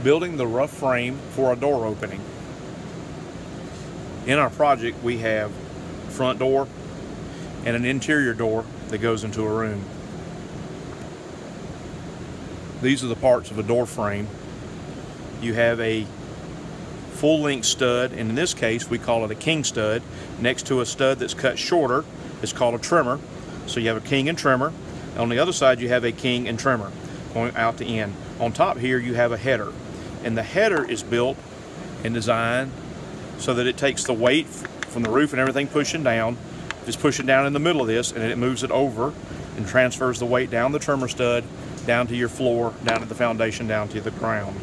building the rough frame for a door opening. In our project, we have a front door and an interior door that goes into a room. These are the parts of a door frame. You have a full-length stud, and in this case we call it a king stud, next to a stud that's cut shorter. It's called a trimmer. So you have a king and trimmer. On the other side you have a king and trimmer going out to end. On top here you have a header, and the header is built and designed so that it takes the weight from the roof and everything pushing down. It's pushing down in the middle of this, and then it moves it over and transfers the weight down the trimmer stud, down to your floor, down to the foundation, down to the ground.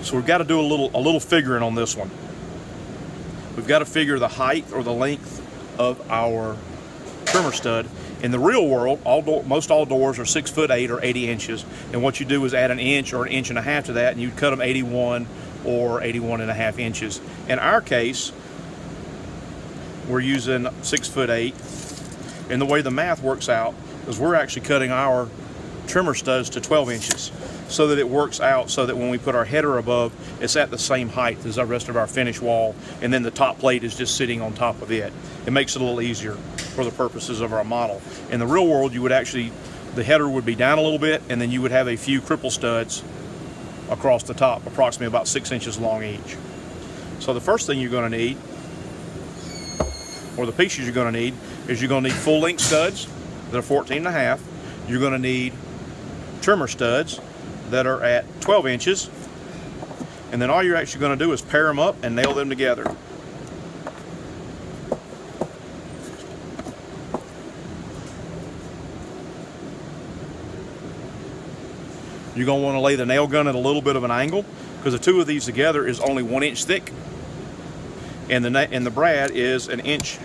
So we've got to do a little figuring on this one. We've got to figure the height or the length of our trimmer stud. In the real world, most all doors are 6'8" or 80 inches, and what you do is add an inch or an inch and a half to that, and you cut them 81 or 81.5 inches. In our case, we're using 6'8", and the way the math works out is we're actually cutting our trimmer studs to 12 inches so that it works out so that when we put our header above, it's at the same height as the rest of our finish wall, and then the top plate is just sitting on top of it. It makes it a little easier for the purposes of our model. In the real world, you would actually, the header would be down a little bit, and then you would have a few cripple studs across the top, approximately about 6 inches long each. So the first thing you're going to need, or the pieces you're going to need, is you're going to need full-length studs that are 14.5. You're going to need trimmer studs that are at 12 inches, and then all you're actually going to do is pair them up and nail them together. You're going to want to lay the nail gun at a little bit of an angle, because the two of these together is only 1 inch thick, and the brad is 1.25 inches.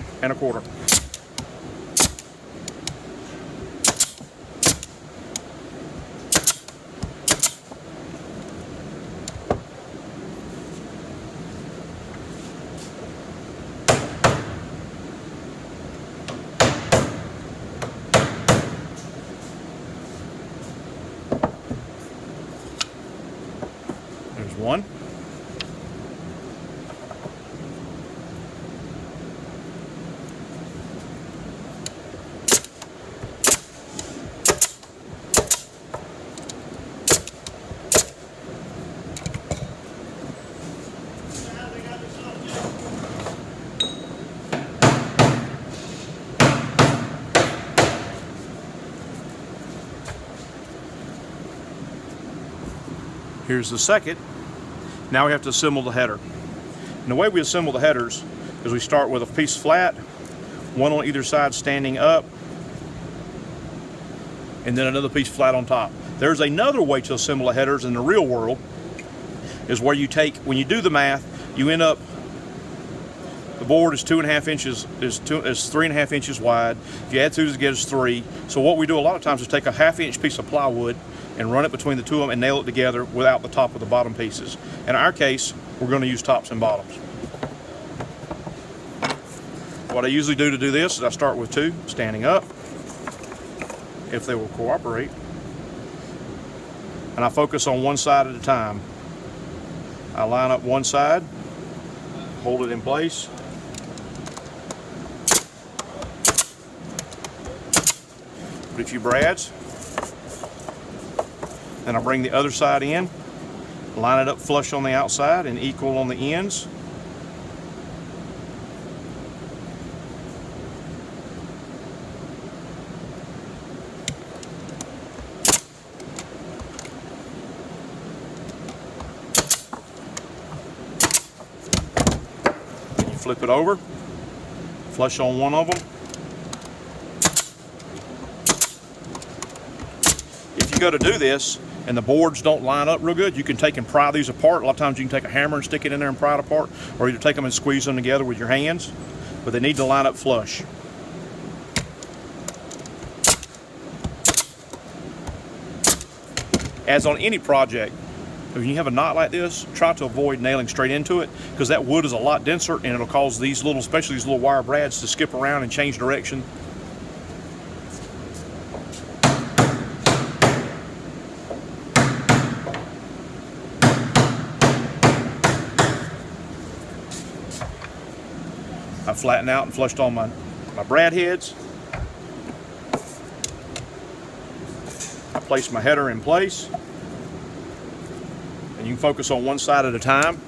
There's one. Here's the second. Now we have to assemble the header. And the way we assemble the headers is we start with a piece flat, one on either side standing up, and then another piece flat on top. There's another way to assemble the headers in the real world, is where you take, when you do the math, you end up, the board is 2.5 inches, is 3.5 inches wide. If you add 2 together, it's 3. So what we do a lot of times is take a 1/2 inch piece of plywood and run it between the two of them and nail it together without the top or the bottom pieces. In our case, we're going to use tops and bottoms. What I usually do to do this is I start with 2 standing up, if they will cooperate, and I focus on one side at a time. I line up one side, hold it in place, put a few brads, then I bring the other side in, line it up flush on the outside and equal on the ends. Then you flip it over, flush on one of them. If you go to do this and the boards don't line up real good, you can take and pry these apart. A lot of times you can take a hammer and stick it in there and pry it apart, or either take them and squeeze them together with your hands, but they need to line up flush. As on any project, when you have a knot like this, try to avoid nailing straight into it, because that wood is a lot denser and it'll cause these little, especially these little wire brads, to skip around and change direction. flattened out and flushed all my brad heads. I place my header in place, and you can focus on one side at a time.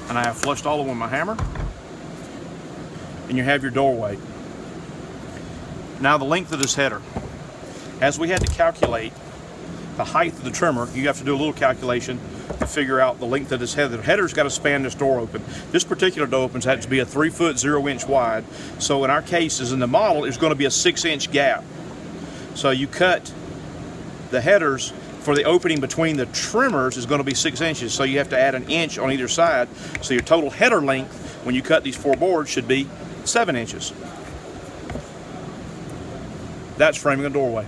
And I have flushed all of them with my hammer. And you have your doorway. Now the length of this header. As we had to calculate the height of the trimmer, you have to do a little calculation to figure out the length of this header. The header's got to span this door open. This particular door opens has to be a 3 foot 0 inch wide. So in our cases, in the model, it's going to be a 6 inch gap. So you cut the headers for the opening between the trimmers is going to be 6 inches. So you have to add an inch on either side. So your total header length when you cut these 4 boards should be 7 inches. That's framing a doorway.